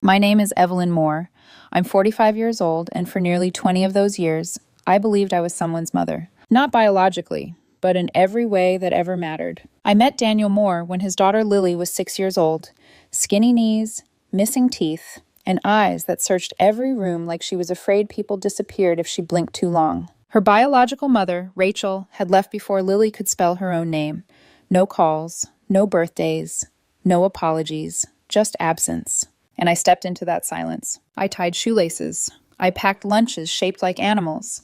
My name is Evelyn Moore. I'm 45 years old, and for nearly 20 of those years, I believed I was someone's mother. Not biologically, but in every way that ever mattered. I met Daniel Moore when his daughter Lily was 6 years old. Skinny knees, missing teeth, and eyes that searched every room like she was afraid people disappeared if she blinked too long. Her biological mother, Rachel, had left before Lily could spell her own name. No calls, no birthdays, no apologies, just absence. And I stepped into that silence. I tied shoelaces. I packed lunches shaped like animals.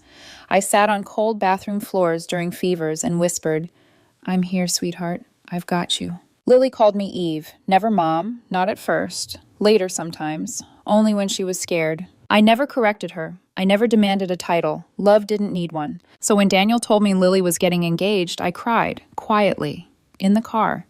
I sat on cold bathroom floors during fevers and whispered, "I'm here, sweetheart. I've got you." Lily called me Eve. Never Mom, not at first. Later sometimes, only when she was scared. I never corrected her. I never demanded a title. Love didn't need one. So when Daniel told me Lily was getting engaged, I cried, quietly, in the car,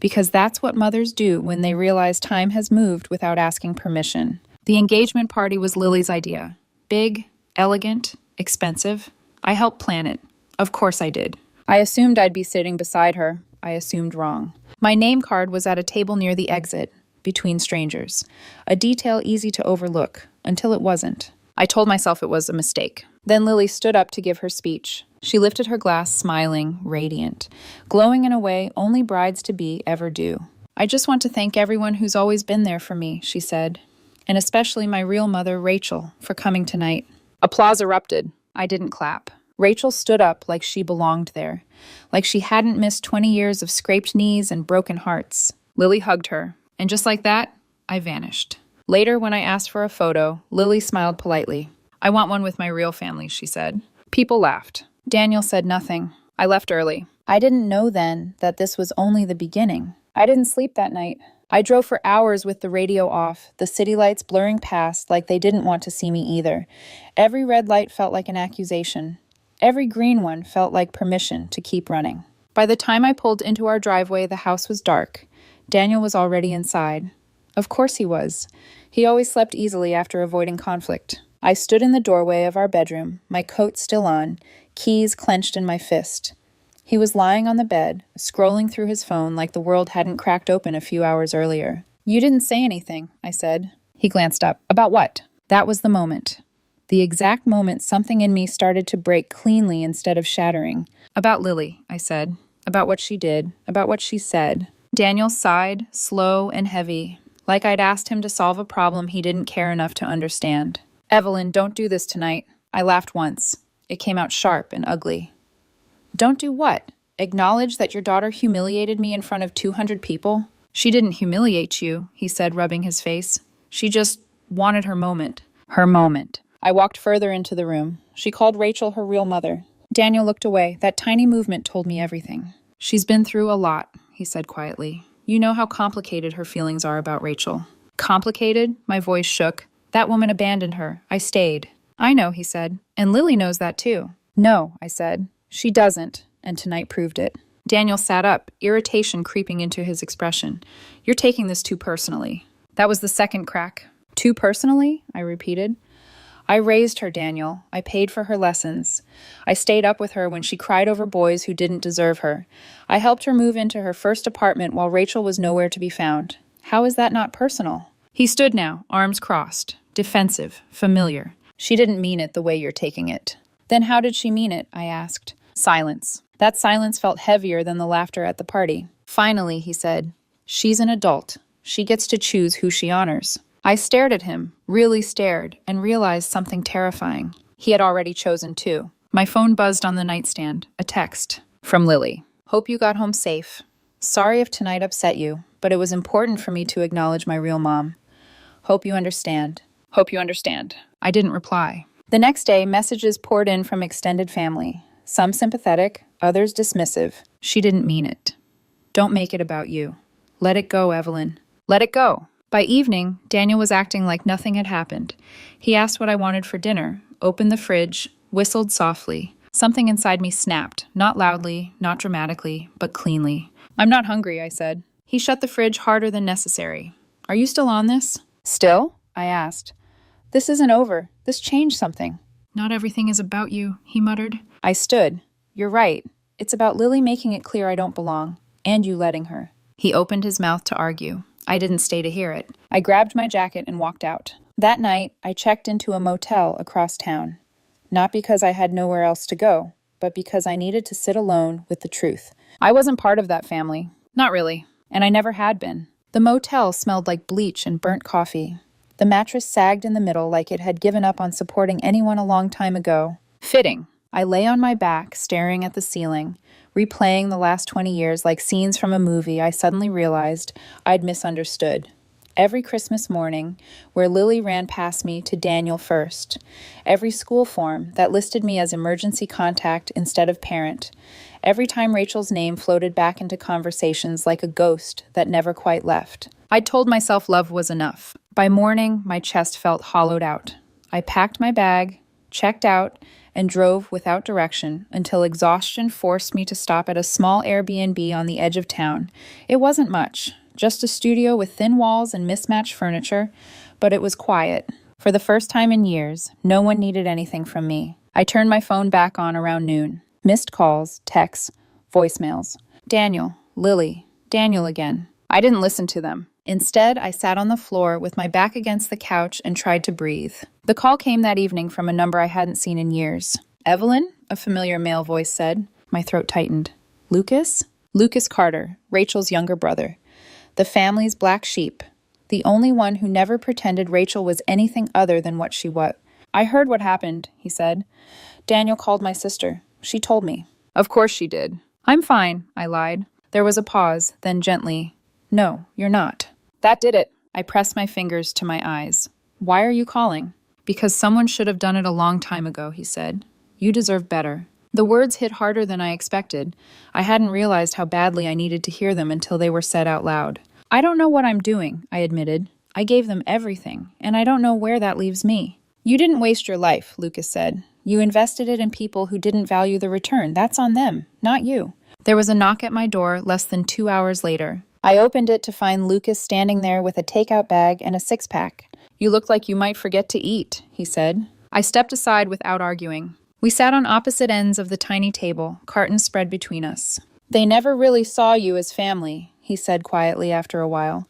because that's what mothers do when they realize time has moved without asking permission. The engagement party was Lily's idea. Big, elegant, expensive. I helped plan it. Of course I did. I assumed I'd be sitting beside her. I assumed wrong. My name card was at a table near the exit, between strangers. A detail easy to overlook, until it wasn't. I told myself it was a mistake. Then Lily stood up to give her speech. She lifted her glass, smiling, radiant, glowing in a way only brides-to-be ever do. "I just want to thank everyone who's always been there for me," she said, "and especially my real mother, Rachel, for coming tonight." Applause erupted. I didn't clap. Rachel stood up like she belonged there, like she hadn't missed 20 years of scraped knees and broken hearts. Lily hugged her, and just like that, I vanished. Later, when I asked for a photo, Lily smiled politely. "I want one with my real family," she said. People laughed. Daniel said nothing. I left early. I didn't know then that this was only the beginning. I didn't sleep that night. I drove for hours with the radio off, the city lights blurring past like they didn't want to see me either. Every red light felt like an accusation. Every green one felt like permission to keep running. By the time I pulled into our driveway, the house was dark. Daniel was already inside. Of course he was. He always slept easily after avoiding conflict. I stood in the doorway of our bedroom, my coat still on, keys clenched in my fist. He was lying on the bed, scrolling through his phone like the world hadn't cracked open a few hours earlier. "You didn't say anything," I said. He glanced up. "About what?" That was the moment. The exact moment something in me started to break cleanly instead of shattering. "About Lily," I said. "About what she did. About what she said." Daniel sighed, slow and heavy, like I'd asked him to solve a problem he didn't care enough to understand. "Evelyn, don't do this tonight." I laughed once. It came out sharp and ugly. "Don't do what? Acknowledge that your daughter humiliated me in front of 200 people?" "She didn't humiliate you," he said, rubbing his face. "She just wanted her moment." Her moment. I walked further into the room. She called Rachel her real mother. Daniel looked away. That tiny movement told me everything. "She's been through a lot," he said quietly. "You know how complicated her feelings are about Rachel." "Complicated?" My voice shook. "That woman abandoned her. I stayed." "I know," he said. "And Lily knows that too." "No," I said. "She doesn't," and tonight proved it. Daniel sat up, irritation creeping into his expression. "You're taking this too personally." That was the second crack. "Too personally?" I repeated. "I raised her, Daniel. I paid for her lessons. I stayed up with her when she cried over boys who didn't deserve her. I helped her move into her first apartment while Rachel was nowhere to be found. How is that not personal?" He stood now, arms crossed, defensive, familiar. "She didn't mean it the way you're taking it." "Then how did she mean it?" I asked. Silence. That silence felt heavier than the laughter at the party. "Finally," he said, "she's an adult. She gets to choose who she honors." I stared at him, really stared, and realized something terrifying. He had already chosen too. My phone buzzed on the nightstand. A text. From Lily. "Hope you got home safe. Sorry if tonight upset you, but it was important for me to acknowledge my real mom. Hope you understand." "Hope you understand." I didn't reply. The next day, messages poured in from extended family. Some sympathetic, others dismissive. "She didn't mean it. Don't make it about you. Let it go, Evelyn. Let it go." By evening, Daniel was acting like nothing had happened. He asked what I wanted for dinner, opened the fridge, whistled softly. Something inside me snapped, not loudly, not dramatically, but cleanly. "I'm not hungry," I said. He shut the fridge harder than necessary. "Are you still on this?" "Still?" I asked. "This isn't over. This changed something." "Not everything is about you," he muttered. I stood. "You're right. It's about Lily making it clear I don't belong, and you letting her." He opened his mouth to argue. I didn't stay to hear it. I grabbed my jacket and walked out. That night, I checked into a motel across town. Not because I had nowhere else to go, but because I needed to sit alone with the truth. I wasn't part of that family. Not really. And I never had been. The motel smelled like bleach and burnt coffee. The mattress sagged in the middle like it had given up on supporting anyone a long time ago. Fitting. I lay on my back, staring at the ceiling, replaying the last 20 years like scenes from a movie I suddenly realized I'd misunderstood. Every Christmas morning, where Lily ran past me to Daniel first. Every school form that listed me as emergency contact instead of parent. Every time Rachel's name floated back into conversations like a ghost that never quite left. I told myself love was enough. By morning, my chest felt hollowed out. I packed my bag, checked out, and drove without direction until exhaustion forced me to stop at a small Airbnb on the edge of town. It wasn't much, just a studio with thin walls and mismatched furniture, but it was quiet. For the first time in years, no one needed anything from me. I turned my phone back on around noon. Missed calls, texts, voicemails. Daniel, Lily, Daniel again. I didn't listen to them. Instead, I sat on the floor with my back against the couch and tried to breathe. The call came that evening from a number I hadn't seen in years. Evelyn, a familiar male voice said. My throat tightened. Lucas? Lucas Carter, Rachel's younger brother. The family's black sheep. The only one who never pretended Rachel was anything other than what she was. I heard what happened, he said. Daniel called my sister. She told me. Of course she did. I'm fine, I lied. There was a pause, then gently. No, you're not. That did it. I pressed my fingers to my eyes. Why are you calling? Because someone should have done it a long time ago, he said. You deserve better. The words hit harder than I expected. I hadn't realized how badly I needed to hear them until they were said out loud. I don't know what I'm doing, I admitted. I gave them everything, and I don't know where that leaves me. You didn't waste your life, Lucas said. You invested it in people who didn't value the return. That's on them, not you. There was a knock at my door less than 2 hours later. I opened it to find Lucas standing there with a takeout bag and a six-pack. You look like you might forget to eat, he said. I stepped aside without arguing. We sat on opposite ends of the tiny table, cartons spread between us. They never really saw you as family, he said quietly after a while.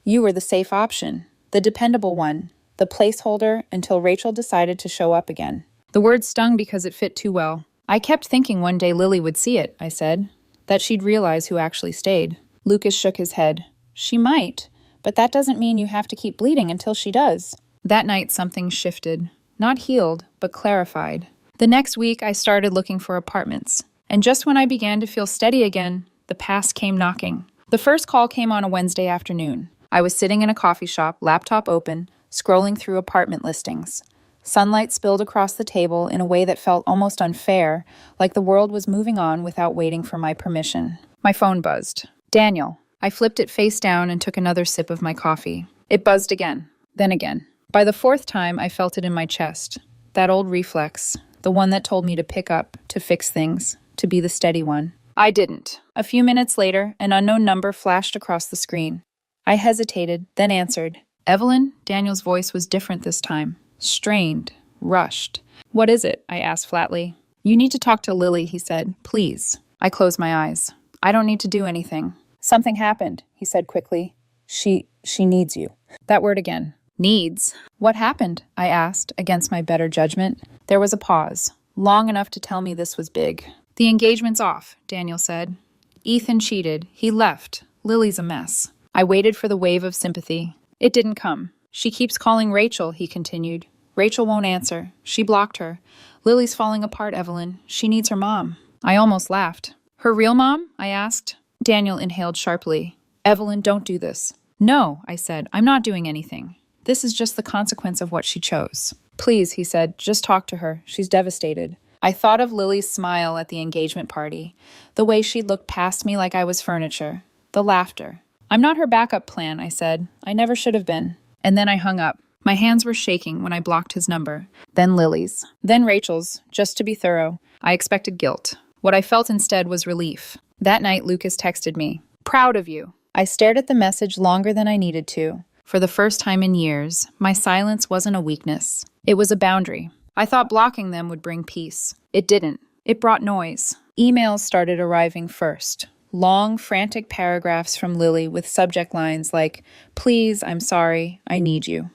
You were the safe option, the dependable one, the placeholder until Rachel decided to show up again. The word stung because it fit too well. I kept thinking one day Lily would see it, I said, that she'd realize who actually stayed. Lucas shook his head. She might, but that doesn't mean you have to keep bleeding until she does. That night something shifted. Not healed, but clarified. The next week I started looking for apartments. And just when I began to feel steady again, the past came knocking. The first call came on a Wednesday afternoon. I was sitting in a coffee shop, laptop open, scrolling through apartment listings. Sunlight spilled across the table in a way that felt almost unfair, like the world was moving on without waiting for my permission. My phone buzzed. Daniel. I flipped it face down and took another sip of my coffee. It buzzed again, then again. By the fourth time, I felt it in my chest. That old reflex, the one that told me to pick up, to fix things, to be the steady one. I didn't. A few minutes later, an unknown number flashed across the screen. I hesitated, then answered. Evelyn? Daniel's voice was different this time. Strained, rushed. What is it? I asked flatly. You need to talk to Lily, he said. Please. I closed my eyes. I don't need to do anything. Something happened, he said quickly. She needs you. That word again. Needs. What happened? I asked, against my better judgment. There was a pause, long enough to tell me this was big. The engagement's off, Daniel said. Ethan cheated. He left. Lily's a mess. I waited for the wave of sympathy. It didn't come. She keeps calling Rachel, he continued. Rachel won't answer. She blocked her. Lily's falling apart, Evelyn. She needs her mom. I almost laughed. Her real mom? I asked. Daniel inhaled sharply. Evelyn, don't do this. No, I said. I'm not doing anything. This is just the consequence of what she chose. Please, he said. Just talk to her. She's devastated. I thought of Lily's smile at the engagement party. The way she'd looked past me like I was furniture. The laughter. I'm not her backup plan, I said. I never should have been. And then I hung up. My hands were shaking when I blocked his number. Then Lily's. Then Rachel's, just to be thorough. I expected guilt. What I felt instead was relief. That night, Lucas texted me. Proud of you. I stared at the message longer than I needed to. For the first time in years, my silence wasn't a weakness. It was a boundary. I thought blocking them would bring peace. It didn't. It brought noise. Emails started arriving first. Long, frantic paragraphs from Lily with subject lines like, "Please, I'm sorry, I need you."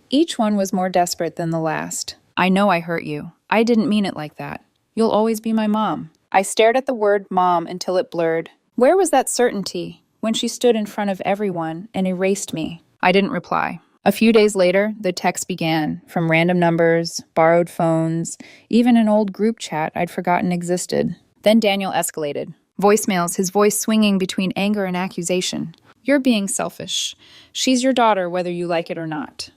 Each one was more desperate than the last. "I know I hurt you. I didn't mean it like that. You'll always be my mom." I stared at the word mom until it blurred. Where was that certainty when she stood in front of everyone and erased me? I didn't reply. A few days later, the texts began, from random numbers, borrowed phones, even an old group chat I'd forgotten existed. Then Daniel escalated. Voicemails, his voice swinging between anger and accusation. "You're being selfish. She's your daughter whether you like it or not.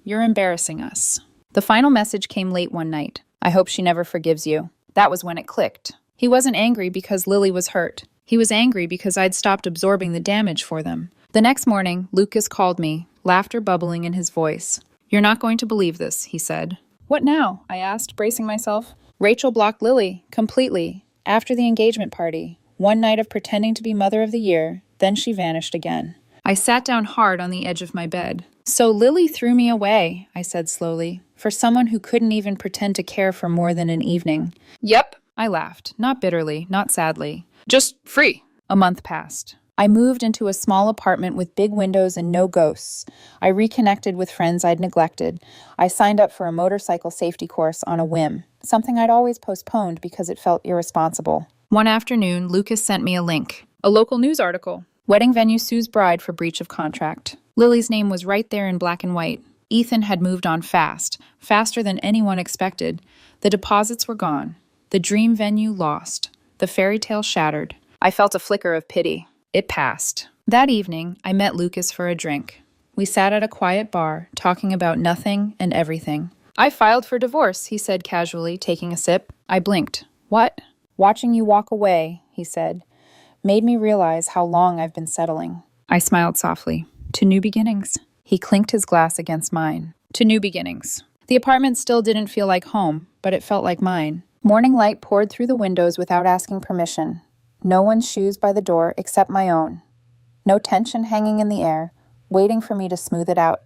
You're embarrassing us." The final message came late one night. "I hope she never forgives you." That was when it clicked. He wasn't angry because Lily was hurt. He was angry because I'd stopped absorbing the damage for them. The next morning, Lucas called me, laughter bubbling in his voice. "You're not going to believe this," he said. "What now?" I asked, bracing myself. "Rachel blocked Lily, completely, after the engagement party. One night of pretending to be Mother of the Year, then she vanished again." I sat down hard on the edge of my bed. "So Lily threw me away," I said slowly, "for someone who couldn't even pretend to care for more than an evening." "Yep," I laughed, not bitterly, not sadly. "Just free." A month passed. I moved into a small apartment with big windows and no ghosts. I reconnected with friends I'd neglected. I signed up for a motorcycle safety course on a whim, something I'd always postponed because it felt irresponsible. One afternoon, Lucas sent me a link. A local news article. Wedding venue sues bride for breach of contract. Lily's name was right there in black and white. Ethan had moved on fast, faster than anyone expected. The deposits were gone. The dream venue lost. The fairy tale shattered. I felt a flicker of pity. It passed. That evening, I met Lucas for a drink. We sat at a quiet bar, talking about nothing and everything. "I filed for divorce," he said casually, taking a sip. I blinked. "What?" "Watching you walk away," he said, "made me realize how long I've been settling." I smiled softly. "To new beginnings." He clinked his glass against mine. "To new beginnings." The apartment still didn't feel like home, but it felt like mine. Morning light poured through the windows without asking permission. No one's shoes by the door except my own. No tension hanging in the air, waiting for me to smooth it out.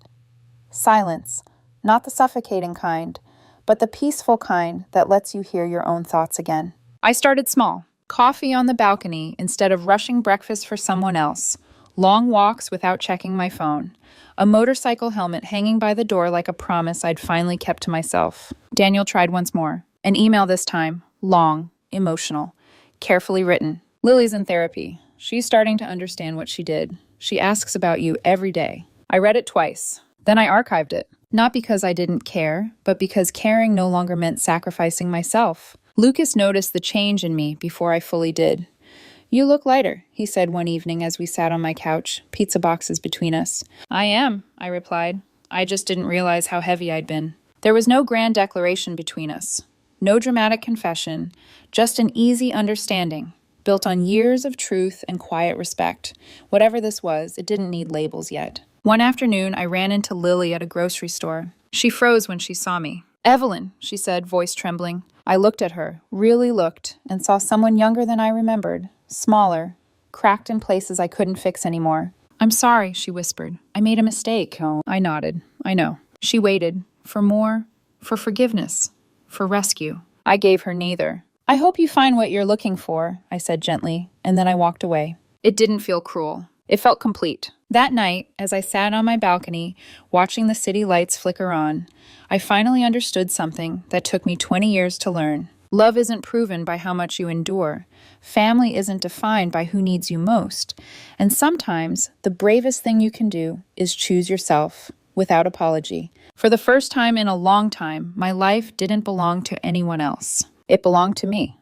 Silence, not the suffocating kind, but the peaceful kind that lets you hear your own thoughts again. I started small. Coffee on the balcony instead of rushing breakfast for someone else. Long walks without checking my phone. A motorcycle helmet hanging by the door like a promise I'd finally kept to myself. Daniel tried once more. An email this time. Long, emotional, carefully written. "Lily's in therapy. She's starting to understand what she did. She asks about you every day." I read it twice. Then I archived it. Not because I didn't care, but because caring no longer meant sacrificing myself. Lucas noticed the change in me before I fully did. "You look lighter," he said one evening as we sat on my couch, pizza boxes between us. "I am," I replied. "I just didn't realize how heavy I'd been." There was no grand declaration between us. No dramatic confession, just an easy understanding, built on years of truth and quiet respect. Whatever this was, it didn't need labels yet. One afternoon, I ran into Lily at a grocery store. She froze when she saw me. "Evelyn," she said, voice trembling. I looked at her, really looked, and saw someone younger than I remembered, smaller, cracked in places I couldn't fix anymore. "I'm sorry," she whispered. "I made a mistake." Oh, I nodded. "I know." She waited. For more. For forgiveness. For rescue. I gave her neither. "I hope you find what you're looking for," I said gently, and then I walked away. It didn't feel cruel. It felt complete. That night, as I sat on my balcony, watching the city lights flicker on, I finally understood something that took me 20 years to learn. Love isn't proven by how much you endure. Family isn't defined by who needs you most. And sometimes, the bravest thing you can do is choose yourself, without apology. For the first time in a long time, my life didn't belong to anyone else. It belonged to me.